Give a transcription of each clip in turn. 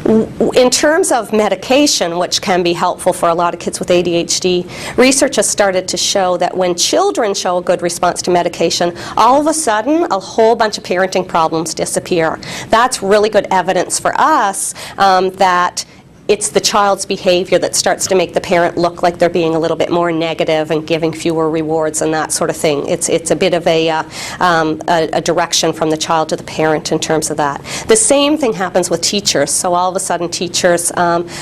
In terms of medication, which can be helpful for a lot of kids with ADHD, research has started to show that when children show a good response to medication, all of a sudden a whole bunch of parenting problems disappear. That's really good evidence for us that it's the child's behavior that starts to make the parent look like they're being a little bit more negative and giving fewer rewards and that sort of thing. It's a bit of a direction from the child to the parent in terms of that. The same thing happens with teachers. So all of a sudden teachers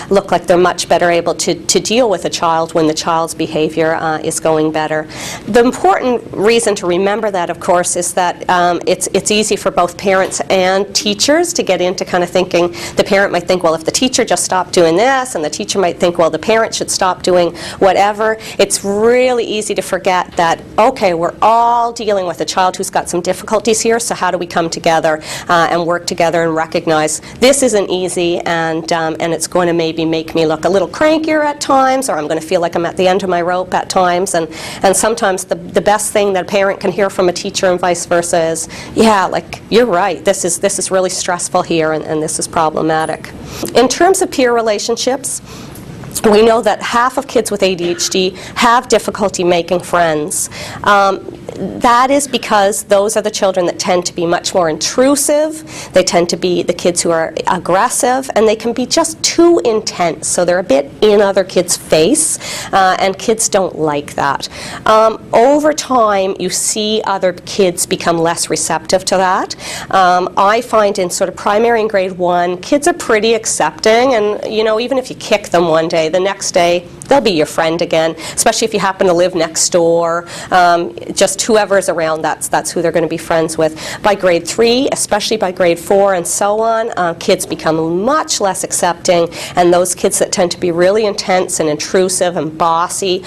look like they're much better able to deal with a child when the child's behavior is going better. The important reason to remember that, of course, is that it's easy for both parents and teachers to get into kind of thinking, the parent might think, well, if the teacher just stopped doing this, and the teacher might think, well, the parent should stop doing whatever. It's really easy to forget that, okay, we're all dealing with a child who's got some difficulties here, so how do we come together and work together and recognize this isn't easy, and it's going to maybe make me look a little crankier at times, or I'm going to feel like I'm at the end of my rope at times, and sometimes the best thing that a parent can hear from a teacher and vice versa is, yeah, like, you're right, this is really stressful here, and this is problematic. In terms of peer relationships, we know that half of kids with ADHD have difficulty making friends. That is because those are the children that tend to be much more intrusive. They tend to be the kids who are aggressive, and they can be just too intense. So they're a bit in other kids' face, and kids don't like that. Over time, you see other kids become less receptive to that. I find in sort of primary and grade 1, kids are pretty accepting, and you know, even if you kick them one day, the next day they'll be your friend again, especially if you happen to live next door. Just whoever's around, that's who they're going to be friends with. By grade 3, especially by grade 4 and so on, kids become much less accepting, and those kids that tend to be really intense and intrusive and bossy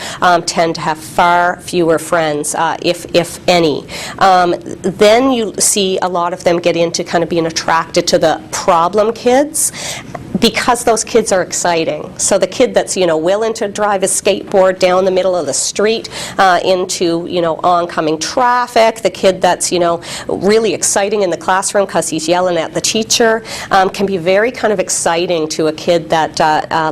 tend to have far fewer friends, if any. Then you see a lot of them get into kind of being attracted to the problem kids, because those kids are exciting. So the kid that's, you know, willing to drive his skateboard down the middle of the street into, you know, oncoming traffic, the kid that's, you know, really exciting in the classroom because he's yelling at the teacher, can be very kind of exciting to a kid that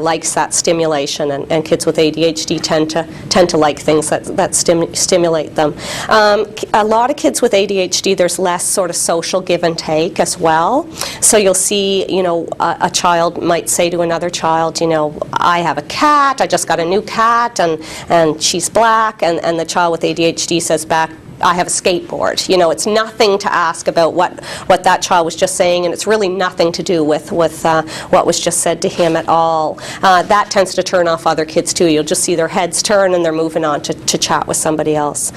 likes that stimulation, and kids with ADHD tend to like things that stimulate them. A lot of kids with ADHD, there's less sort of social give and take as well. So you'll see, you know, a child might say to another child, you know, I have a cat, I just got a new cat, and she's black, and the child with ADHD says back, I have a skateboard. You know, it's nothing to ask about what that child was just saying, and it's really nothing to do with what was just said to him at all. That tends to turn off other kids too. You'll just see their heads turn and they're moving on to chat with somebody else.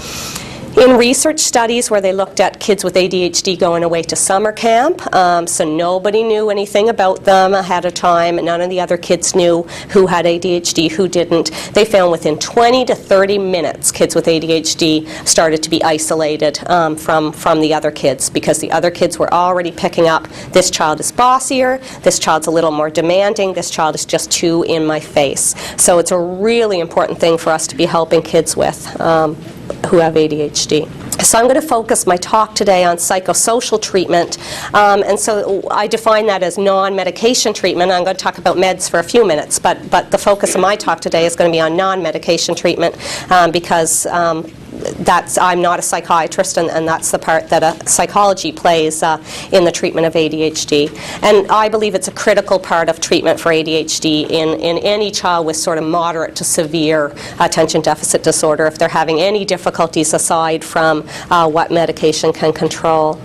In research studies where they looked at kids with ADHD going away to summer camp, so nobody knew anything about them ahead of time, and none of the other kids knew who had ADHD, who didn't. They found within 20 to 30 minutes kids with ADHD started to be isolated from the other kids, because the other kids were already picking up, this child is bossier, this child's a little more demanding, this child is just too in my face. So it's a really important thing for us to be helping kids with who have ADHD. So I'm going to focus my talk today on psychosocial treatment, and so I define that as non-medication treatment. I'm going to talk about meds for a few minutes, but the focus of my talk today is going to be on non-medication treatment, because I'm not a psychiatrist, and that's the part that psychology plays in the treatment of ADHD. And I believe it's a critical part of treatment for ADHD in any child with sort of moderate to severe attention deficit disorder, if they're having any difficulties aside from what medication can control.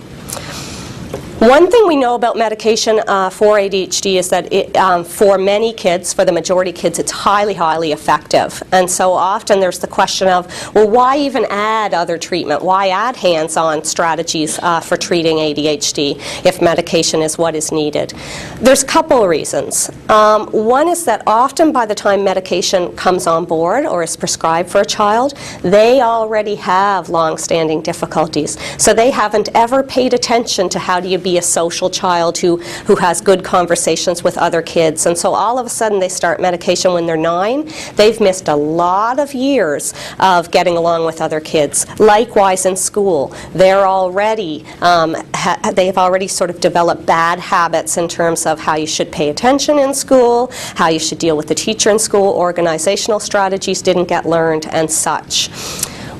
One thing we know about medication for ADHD is that for many kids, for the majority of kids, it's highly, highly effective. And so often there's the question of, well, why even add other treatment? Why add hands-on strategies for treating ADHD if medication is what is needed? There's a couple of reasons. One is that often by the time medication comes on board or is prescribed for a child, they already have long-standing difficulties. So they haven't ever paid attention to how do you be be a social child who has good conversations with other kids. And so all of a sudden they start medication when they're 9. They've missed a lot of years of getting along with other kids. Likewise in school, they're already, they've already sort of developed bad habits in terms of how you should pay attention in school, how you should deal with the teacher in school, organizational strategies didn't get learned, and such.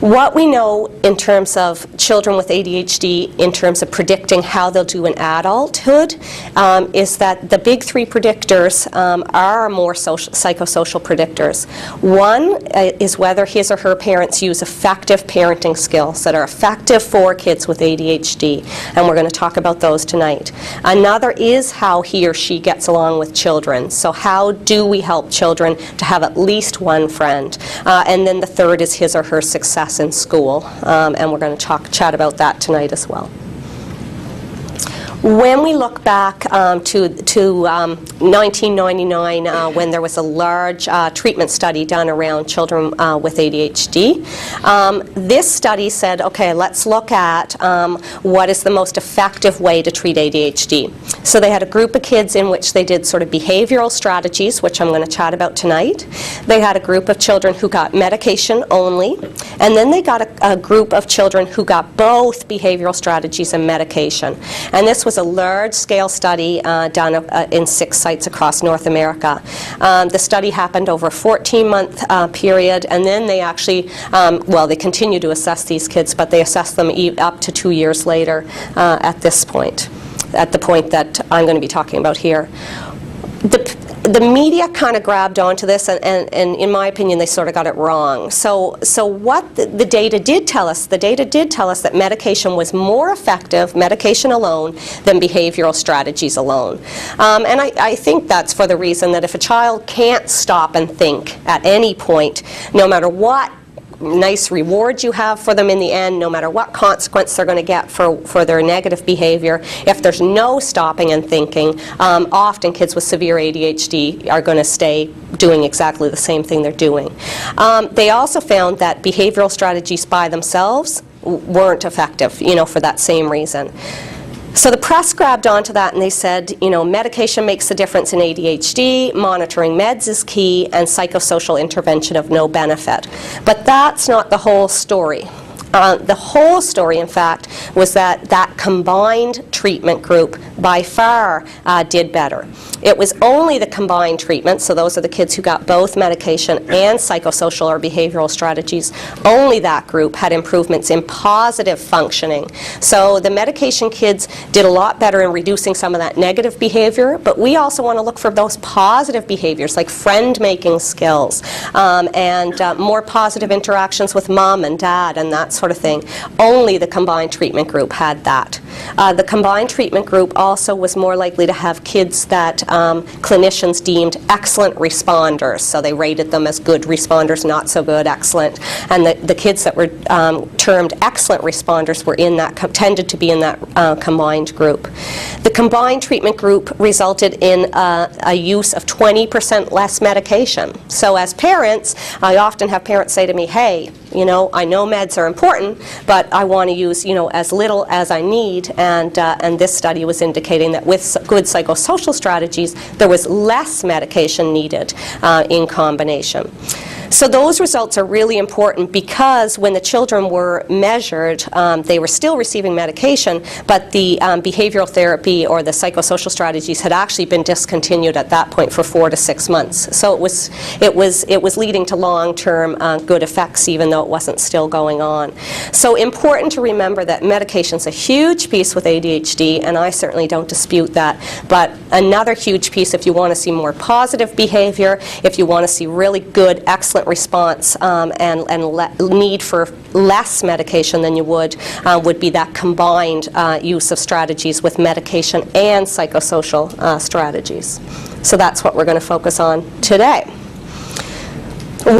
What we know in terms of children with ADHD, in terms of predicting how they'll do in adulthood, is that the big 3 predictors are more psychosocial predictors. One is whether his or her parents use effective parenting skills that are effective for kids with ADHD, and we're going to talk about those tonight. Another is how he or she gets along with children. So how do we help children to have at least one friend? And then the third is his or her success in school, and we're going to chat about that tonight as well. When we look back to 1999, when there was a large treatment study done around children with ADHD, this study said, okay, let's look at what is the most effective way to treat ADHD. So they had a group of kids in which they did sort of behavioral strategies, which I'm going to chat about tonight. They had a group of children who got medication only, and then they got a group of children who got both behavioral strategies and medication. And this was a large-scale study done in 6 sites across North America. The study happened over a 14-month period, and then they actually, well, they continue to assess these kids, but they assess them up to 2 years later at this point, at the point that I'm going to be talking about here. The media kind of grabbed onto this, and in my opinion, they sort of got it wrong. So what the data did tell us, that medication was more effective, medication alone, than behavioral strategies alone. And I think that's for the reason that if a child can't stop and think at any point, no matter what nice rewards you have for them in the end, no matter what consequence they're going to get for their negative behavior, if there's no stopping and thinking, often kids with severe ADHD are going to stay doing exactly the same thing they're doing. They also found that behavioral strategies by themselves weren't effective, for that same reason. So the press grabbed onto that and they said, medication makes a difference in ADHD, monitoring meds is key, and psychosocial intervention of no benefit. But that's not the whole story. The whole story, in fact, was that combined treatment group by far did better. It was only the combined treatment, so those are the kids who got both medication and psychosocial or behavioral strategies, only that group had improvements in positive functioning. So the medication kids did a lot better in reducing some of that negative behavior, but we also want to look for those positive behaviors like friend-making skills and more positive interactions with mom and dad and that sort of thing. Only the combined treatment group had that. The combined treatment group also was more likely to have kids that clinicians deemed excellent responders. So they rated them as good responders, not so good, excellent. And the kids that were termed excellent responders were tended to be in that combined group. The combined treatment group resulted in a use of 20% less medication. So as parents, I often have parents say to me, hey, I know meds are important, but I want to use, as little as I need, and this study was indicating that with good psychosocial strategies, there was less medication needed in combination. So those results are really important because when the children were measured, they were still receiving medication, but the behavioral therapy or the psychosocial strategies had actually been discontinued at that point for 4 to 6 months. So it was leading to long-term good effects, even though it wasn't still going on. So important to remember that medication's a huge piece with ADHD, and I certainly don't dispute that. But another huge piece, if you want to see more positive behavior, if you want to see really good, excellent response and need for less medication than you would be that combined use of strategies with medication and psychosocial strategies. So that's what we're going to focus on today.